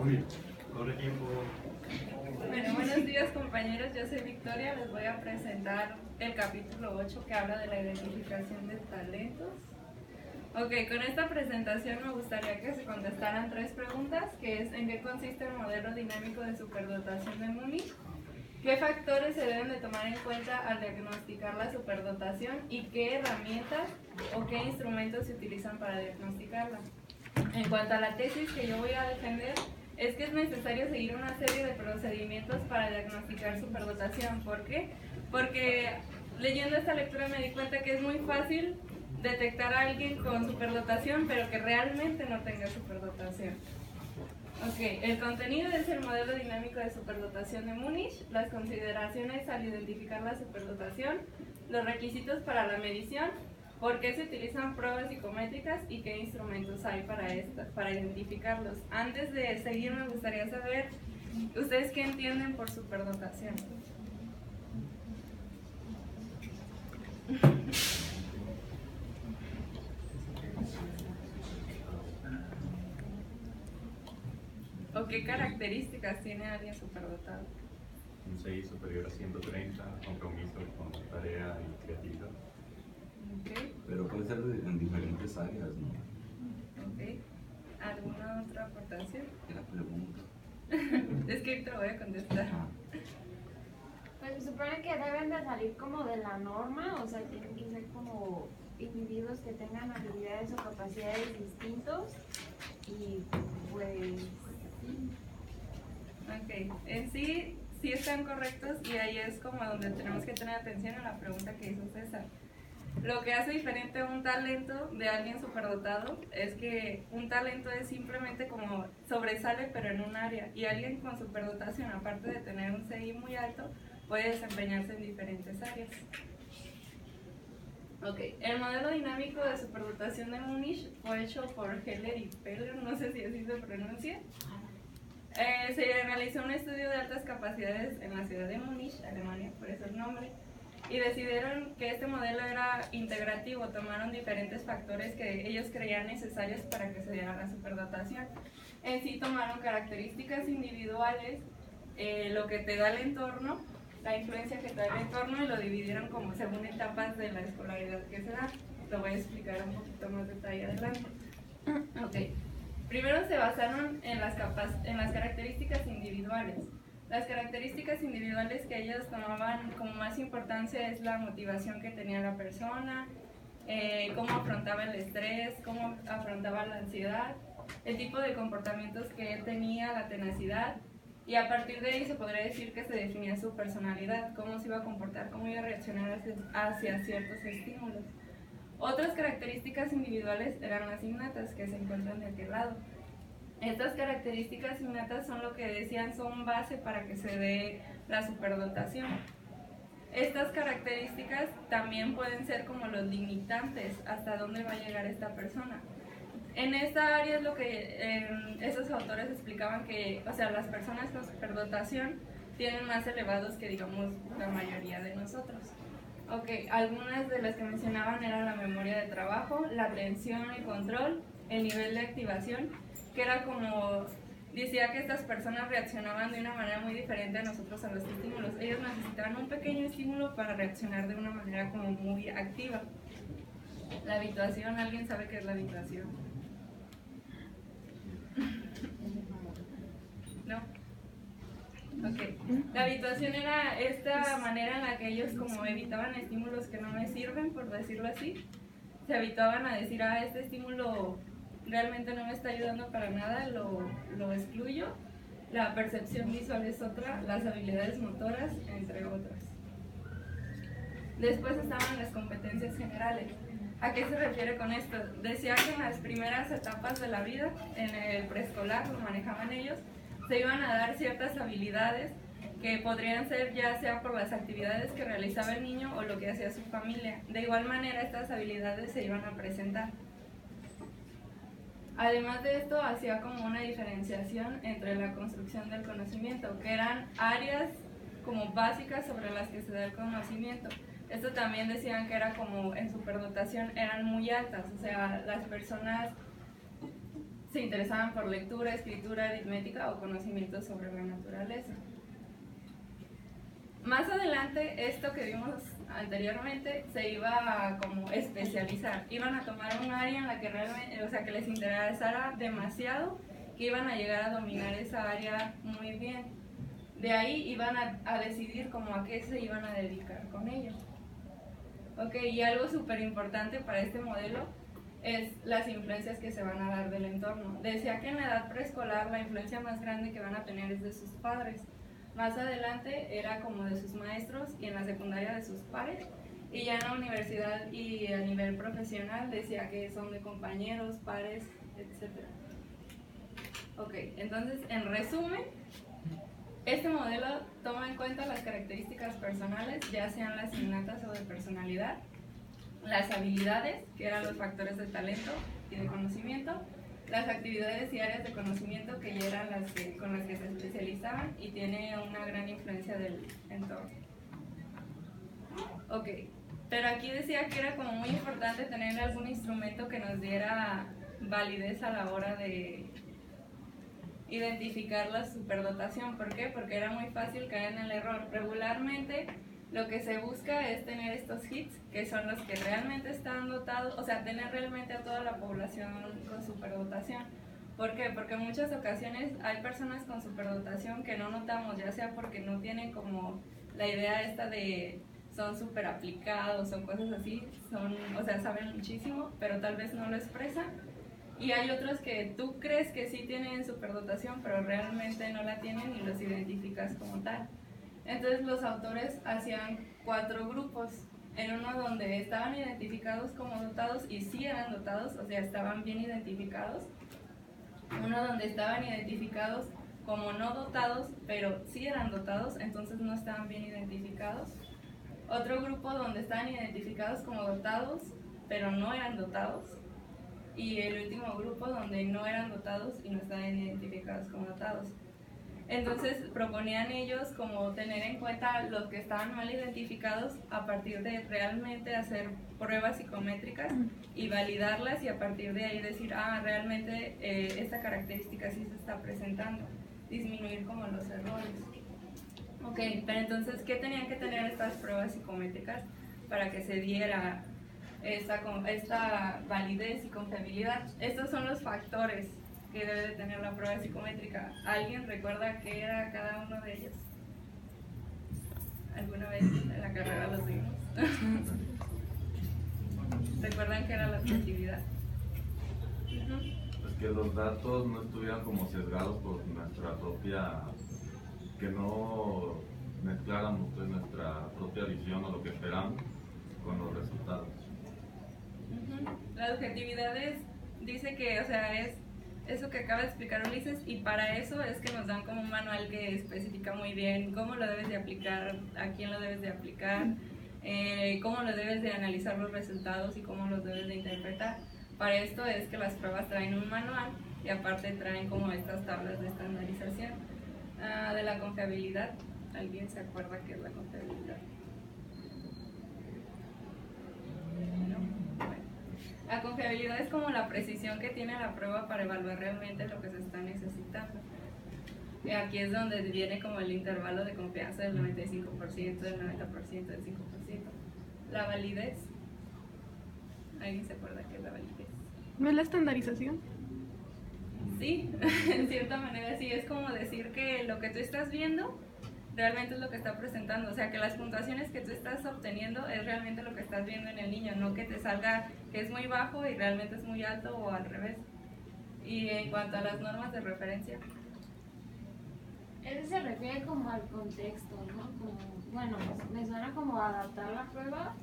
bien. Corre tiempo. Bueno, buenos días compañeros, yo soy Victoria, les voy a presentar el capítulo 8 que habla de la identificación de talentos. Ok, con esta presentación me gustaría que se contestaran 3 preguntas, que es ¿en qué consiste el modelo dinámico de superdotación de Múnich? ¿Qué factores se deben de tomar en cuenta al diagnosticar la superdotación? ¿Y qué herramientas o qué instrumentos se utilizan para diagnosticarla? En cuanto a la tesis que yo voy a defender, es que es necesario seguir una serie de procedimientos para diagnosticar superdotación. ¿Por qué? Porque leyendo esta lectura me di cuenta que es muy fácil detectar a alguien con superdotación, pero que realmente no tenga superdotación. Ok, el contenido es el modelo dinámico de superdotación de Múnich, las consideraciones al identificar la superdotación, los requisitos para la medición, por qué se utilizan pruebas psicométricas y qué instrumentos hay para identificarlos. Antes de seguir me gustaría saber, ¿ustedes qué entienden por superdotación? ¿O qué características tiene alguien superdotado? Un 6 superior a 130, compromiso con tarea y creatividad. Okay. Pero puede ser en diferentes áreas, ¿no? Ok. ¿Alguna otra aportación? Era pregunta. Es que ahorita lo voy a contestar. Pues se supone que deben de salir como de la norma, o sea, tienen que ser como individuos que tengan habilidades o capacidades distintos y pues sí. Ok, en sí están correctos y ahí es como donde tenemos que tener atención a la pregunta que hizo César. Lo que hace diferente un talento de alguien superdotado es que un talento es simplemente como sobresale pero en un área, y alguien con superdotación, aparte de tener un CI muy alto, puede desempeñarse en diferentes áreas. Ok, el modelo dinámico de superdotación de Múnich fue hecho por Heller y Peller, no sé si así se pronuncia. Se realizó un estudio de altas capacidades en la ciudad de Múnich, Alemania, por eso el nombre, y decidieron que este modelo era integrativo. Tomaron diferentes factores que ellos creían necesarios para que se diera la superdotación. En sí tomaron características individuales, lo que te da el entorno, la influencia que te da el entorno, y lo dividieron como según etapas de la escolaridad que se da. Lo voy a explicar un poquito más detalle adelante. Ok. Primero se basaron en las características individuales. Las características individuales que ellos tomaban como más importancia es la motivación que tenía la persona, cómo afrontaba el estrés, cómo afrontaba la ansiedad, el tipo de comportamientos que él tenía, la tenacidad, y a partir de ahí se podría decir que se definía su personalidad, cómo se iba a comportar, cómo iba a reaccionar hacia ciertos estímulos. Otras características individuales eran las innatas, que se encuentran de aquel lado. Estas características innatas son lo que decían, son base para que se dé la superdotación. Estas características también pueden ser como los limitantes, hasta dónde va a llegar esta persona. En esta área es lo que esos autores explicaban que, o sea, las personas con superdotación tienen más elevados que, digamos, la mayoría de nosotros. Ok, algunas de las que mencionaban eran la memoria de trabajo, la atención y control, el nivel de activación, que era como, decía que estas personas reaccionaban de una manera muy diferente a nosotros a los estímulos. Ellos necesitaban un pequeño estímulo para reaccionar de una manera como muy activa. La habituación, ¿alguien sabe qué es la habituación? ¿No? Ok, la habituación era esta manera en la que ellos como evitaban estímulos que no me sirven, por decirlo así. Se habituaban a decir, este estímulo realmente no me está ayudando para nada, lo excluyo. La percepción visual es otra, las habilidades motoras, entre otras. Después estaban las competencias generales. ¿A qué se refiere con esto? Decía que en las primeras etapas de la vida, en el preescolar, lo manejaban ellos, se iban a dar ciertas habilidades que podrían ser ya sea por las actividades que realizaba el niño o lo que hacía su familia. De igual manera, estas habilidades se iban a presentar. Además de esto, hacía como una diferenciación entre la construcción del conocimiento, que eran áreas como básicas sobre las que se da el conocimiento. Esto también decían que era como en superdotación eran muy altas, o sea, las personas se interesaban por lectura, escritura, aritmética o conocimientos sobre la naturaleza. Más adelante, esto que vimos anteriormente se iba a como especializar. Iban a tomar un área en la que realmente, o sea, que les interesara demasiado, que iban a llegar a dominar esa área muy bien. De ahí iban a decidir como a qué se iban a dedicar con ello. Ok, y algo súper importante para este modelo es las influencias que se van a dar del entorno. Decía que en la edad preescolar la influencia más grande que van a tener es de sus padres. Más adelante era como de sus maestros y en la secundaria de sus pares. Y ya en la universidad y a nivel profesional decía que son de compañeros, pares, etc. Ok, entonces en resumen, este modelo toma en cuenta las características personales, ya sean las innatas o de personalidad, las habilidades, que eran los factores de talento y de conocimiento, las actividades y áreas de conocimiento, que ya eran las con las que se especializaban, y tiene una gran influencia del entorno. Ok, pero aquí decía que era como muy importante tener algún instrumento que nos diera validez a la hora de identificar la superdotación. ¿Por qué? Porque era muy fácil caer en el error. Regularmente lo que se busca es tener estos hits, que son los que realmente están dotados, o sea, tener realmente a toda la población con superdotación. ¿Por qué? Porque en muchas ocasiones hay personas con superdotación que no notamos, ya sea porque no tienen como la idea esta de son súper aplicados o cosas así, o sea, saben muchísimo, pero tal vez no lo expresan. Y hay otros que tú crees que sí tienen superdotación, pero realmente no la tienen y los identificas como tal. Entonces los autores hacían 4 grupos, en uno donde estaban identificados como dotados y sí eran dotados, o sea, estaban bien identificados. Uno donde estaban identificados como no dotados, pero sí eran dotados, entonces no estaban bien identificados. Otro grupo donde estaban identificados como dotados, pero no eran dotados. Y el último grupo donde no eran dotados y no estaban identificados como dotados. Entonces proponían ellos como tener en cuenta los que estaban mal identificados a partir de realmente hacer pruebas psicométricas y validarlas, y a partir de ahí decir, realmente esta característica sí se está presentando, disminuir como los errores. Ok, pero entonces, ¿qué tenían que tener estas pruebas psicométricas para que se diera esta validez y confiabilidad? Estos son los factores que debe de tener la prueba psicométrica. ¿Alguien recuerda qué era cada uno de ellos? ¿Alguna vez en la carrera los vimos? ¿Recuerdan qué era la objetividad? Pues que los datos no estuvieran como sesgados por nuestra propia, que no mezcláramos pues nuestra propia visión o lo que esperamos con los resultados. La objetividad dice que, o sea, es eso que acaba de explicar Ulises, y para eso es que nos dan como un manual que especifica muy bien cómo lo debes de aplicar, a quién lo debes de aplicar, cómo lo debes de analizar los resultados y cómo los debes de interpretar. Para esto es que las pruebas traen un manual y aparte traen como estas tablas de estandarización. De la confiabilidad, ¿alguien se acuerda qué es la confiabilidad? ¿No? Bueno. La confiabilidad es como la precisión que tiene la prueba para evaluar realmente lo que se está necesitando. Y aquí es donde viene como el intervalo de confianza del 95%, del 90%, del 5%. La validez. ¿Alguien se acuerda qué es la validez? ¿No es la estandarización? Sí, en cierta manera sí, es como decir que lo que tú estás viendo realmente es lo que está presentando, o sea, que las puntuaciones que tú estás obteniendo es realmente lo que estás viendo en el niño, no que te salga que es muy bajo y realmente es muy alto o al revés. Y en cuanto a las normas de referencia, Eso se refiere como al contexto, ¿no? Como, bueno, pues me suena como adaptar la prueba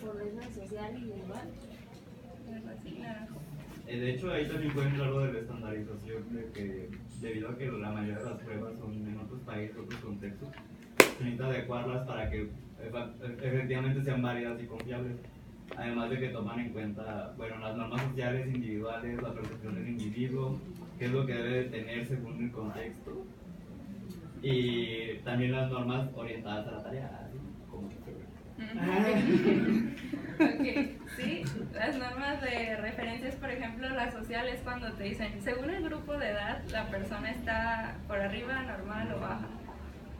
por redes social y igual. es así, naranjo. De hecho, ahí también puede entrar lo de la estandarización, de que debido a que la mayoría de las pruebas son en otros países, otros contextos, se necesita adecuarlas para que efectivamente sean válidas y confiables. Además de que toman en cuenta, bueno, las normas sociales individuales, la percepción del individuo, qué es lo que debe de tener según el contexto, y también las normas orientadas a la tarea, así como Ok, sí, las normas de referencias, por ejemplo, las sociales, cuando te dicen, según el grupo de edad, la persona está por arriba, normal o baja.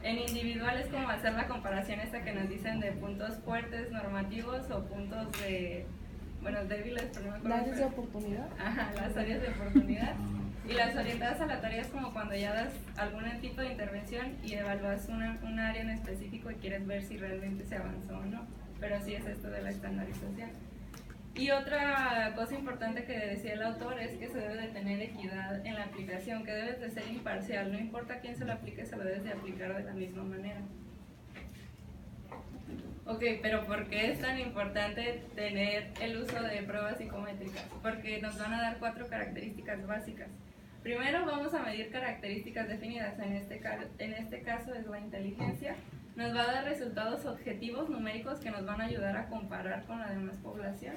En individual es como hacer la comparación esta que nos dicen de puntos fuertes normativos o puntos de, bueno, débiles, pero no me acuerdo. ¿Áreas de oportunidad? Ajá, las áreas de oportunidad. Y las orientadas a la tarea es como cuando ya das algún tipo de intervención y evalúas un área en específico y quieres ver si realmente se avanzó o no. Pero sí es esto de la estandarización. Y otra cosa importante que decía el autor es que se debe de tener equidad en la aplicación, que debes de ser imparcial, no importa quién se lo aplique, se lo debes de aplicar de la misma manera. Ok, pero ¿por qué es tan importante tener el uso de pruebas psicométricas? Porque nos van a dar 4 características básicas. Primero vamos a medir características definidas, en este caso es la inteligencia. Nos va a dar resultados objetivos numéricos que nos van a ayudar a comparar con la demás población.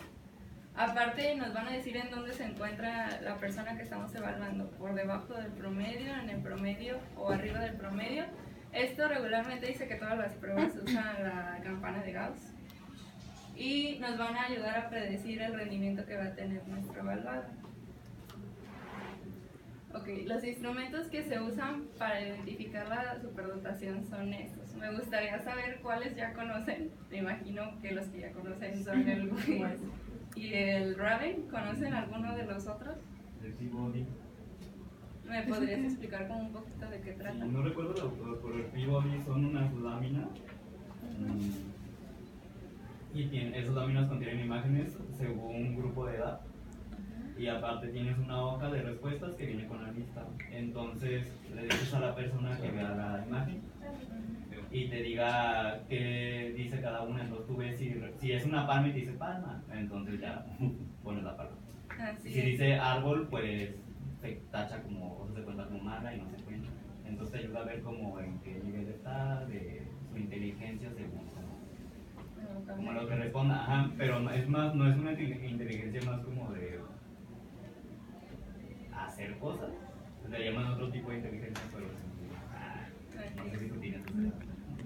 Aparte nos van a decir en dónde se encuentra la persona que estamos evaluando, por debajo del promedio, en el promedio o arriba del promedio. Esto regularmente dice que todas las pruebas usan la campana de Gauss y nos van a ayudar a predecir el rendimiento que va a tener nuestro evaluado. Ok, los instrumentos que se usan para identificar la superdotación son estos. Me gustaría saber cuáles ya conocen. Me imagino que los que ya conocen son el WIS y el Raven. ¿Conocen alguno de los otros? El Peabody. ¿Me podrías explicar como un poquito de qué trata? No recuerdo el autor, pero el Peabody son unas láminas. Y esas láminas contienen imágenes según un grupo de edad. Y aparte tienes una hoja de respuestas que viene con la lista. Entonces le dices a la persona que vea la imagen y te diga qué dice cada una. Entonces tú ves si es una palma y te dice palma, entonces ya pones la palma. Así Si es. dice árbol, pues se tacha como, o se cuenta como mala y no se cuenta. Entonces te ayuda a ver como en qué nivel está de su inteligencia según como lo que responda. Ajá, pero no es una inteligencia más como de hacer cosas. Le llaman otro tipo de inteligencia, pero no sé si tú tienes esa.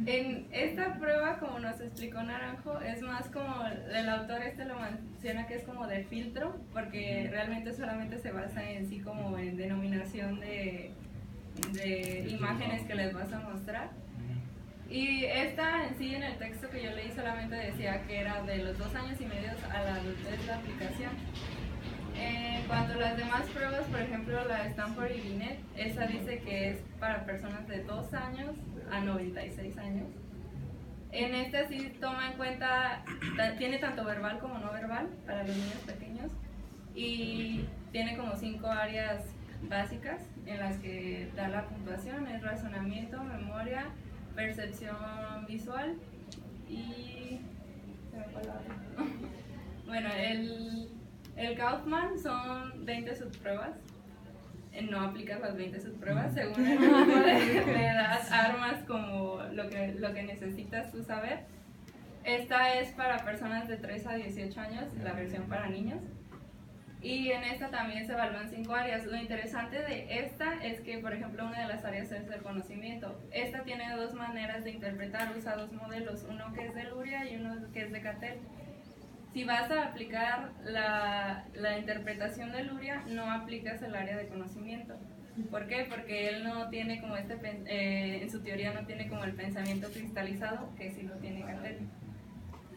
En esta prueba, como nos explicó Naranjo, es más como el autor lo menciona que es como de filtro, porque realmente solamente se basa en sí como en denominación de imágenes que les vas a mostrar. Y esta en sí, en el texto que yo leí, solamente decía que era de los 2 años y medio a la adultez la aplicación. En cuanto a las demás pruebas, por ejemplo la Stanford y Binet, esa dice que es para personas de 2 años a 96 años. En esta sí toma en cuenta, tiene tanto verbal como no verbal para los niños pequeños y tiene como 5 áreas básicas en las que da la puntuación, es razonamiento, memoria, percepción visual y... ¿se me fue la otra? Bueno, el Kaufman son 20 subpruebas. No aplicas las 20 subpruebas según el grupo de edad, armas como lo que necesitas tú saber. Esta es para personas de 3 a 18 años, la versión para niños. Y en esta también se evalúan 5 áreas. Lo interesante de esta es que, por ejemplo, una de las áreas es el conocimiento. Esta tiene 2 maneras de interpretar, usa 2 modelos, uno que es de Luria y uno que es de Cattell. Si vas a aplicar la interpretación de Luria, no aplicas el área de conocimiento. ¿Por qué? Porque él no tiene como en su teoría no tiene como el pensamiento cristalizado, que sí lo tiene Cattell.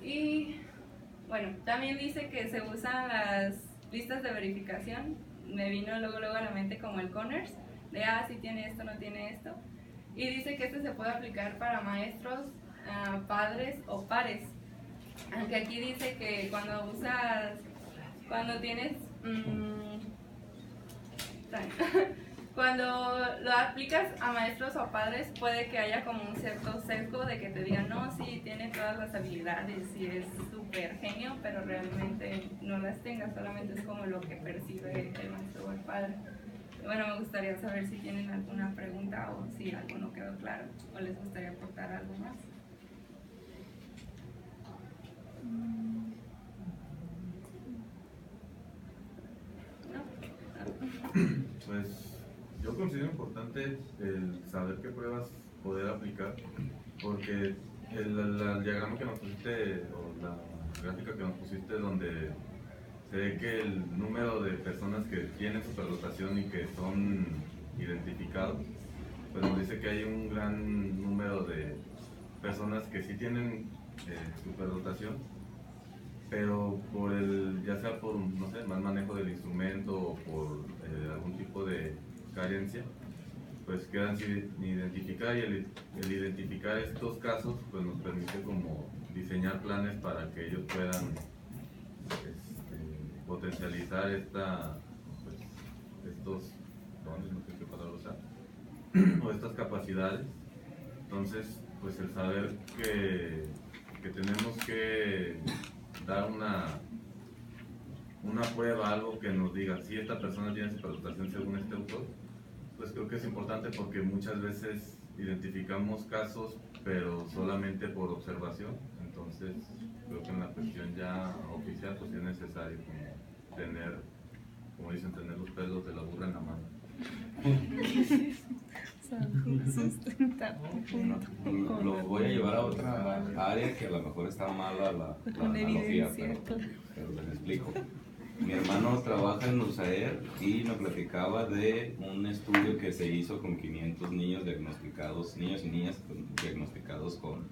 Y bueno, también dice que se usan las listas de verificación. Me vino luego a la mente como el Conners, de si tiene esto, no tiene esto. Y dice que este se puede aplicar para maestros, padres o pares. Aunque aquí dice que cuando tienes, cuando lo aplicas a maestros o padres puede que haya como un cierto sesgo de que te digan, no, sí, tiene todas las habilidades y es súper genio, pero realmente no las tenga, solamente es como lo que percibe el maestro o el padre. Y bueno, me gustaría saber si tienen alguna pregunta o si algo no quedó claro o les gustaría aportar algo más. Pues yo considero importante el saber qué pruebas poder aplicar, porque el diagrama que nos pusiste, o gráfica que nos pusiste, donde se ve que el número de personas que tienen superdotación y que son identificados, pues nos dice que hay un gran número de personas que sí tienen superdotación, pero por ya sea por, no sé, mal manejo del instrumento o por algún tipo de carencia, pues quedan sin identificar, y el identificar estos casos pues nos permite como diseñar planes para que ellos puedan potencializar pues, estos dones, no sé qué palabra usar, o estas capacidades. Entonces, pues el saber que tenemos que dar una prueba, algo que nos diga si esta persona tiene superdotación según este autor, pues creo que es importante, porque muchas veces identificamos casos pero solamente por observación. Entonces creo que en la cuestión ya oficial pues es necesario como tener, como dicen, tener los pelos de la burra en la mano. Lo voy a llevar a otra área que a lo mejor está mala la analogía, pero les explico. Mi hermano trabaja en USAER y nos platicaba de un estudio que se hizo con 500 niños diagnosticados, niños y niñas diagnosticados con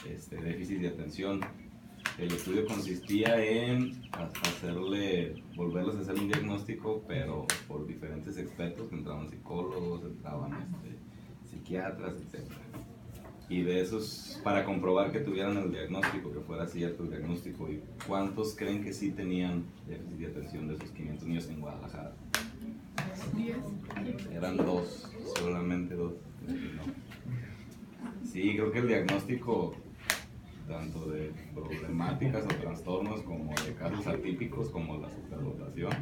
déficit de atención. El estudio consistía en volverles a hacer un diagnóstico, pero por diferentes expertos, que entraban psicólogos, entraban psiquiatras, etc. Y de esos, para comprobar que tuvieran el diagnóstico, que fuera cierto el diagnóstico. ¿Y cuántos creen que sí tenían déficit de atención de esos 500 niños en Guadalajara? 10. Eran 2, solamente 2. Sí, creo que el diagnóstico, tanto de problemáticas o trastornos como de casos atípicos como la superdotación,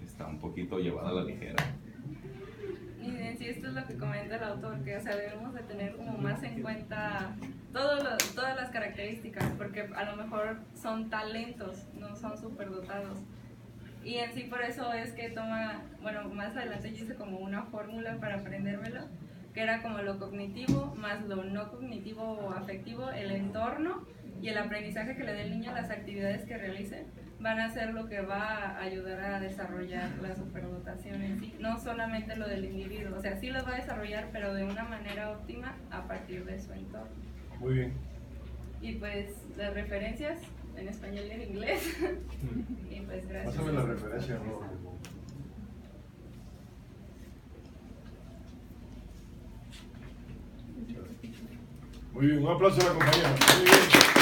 está un poquito llevada a la ligera. Y en sí esto es lo que comenta el autor, que o sea, debemos de tener como más en cuenta todas las características, porque a lo mejor son talentos, no son superdotados. Y en sí por eso es que toma, bueno, más adelante yo hice como una fórmula para aprendérmelo, que era como lo cognitivo más lo no cognitivo o afectivo, el entorno y el aprendizaje que le dé el niño a las actividades que realice, van a ser lo que va a ayudar a desarrollar la superdotación en sí, no solamente lo del individuo, o sea, sí lo va a desarrollar, pero de una manera óptima a partir de su entorno. Muy bien. Y pues las referencias en español y en inglés. Y pues gracias. Pásame la referencia, ¿no? Muy bien, un aplauso a la compañía. Muy bien.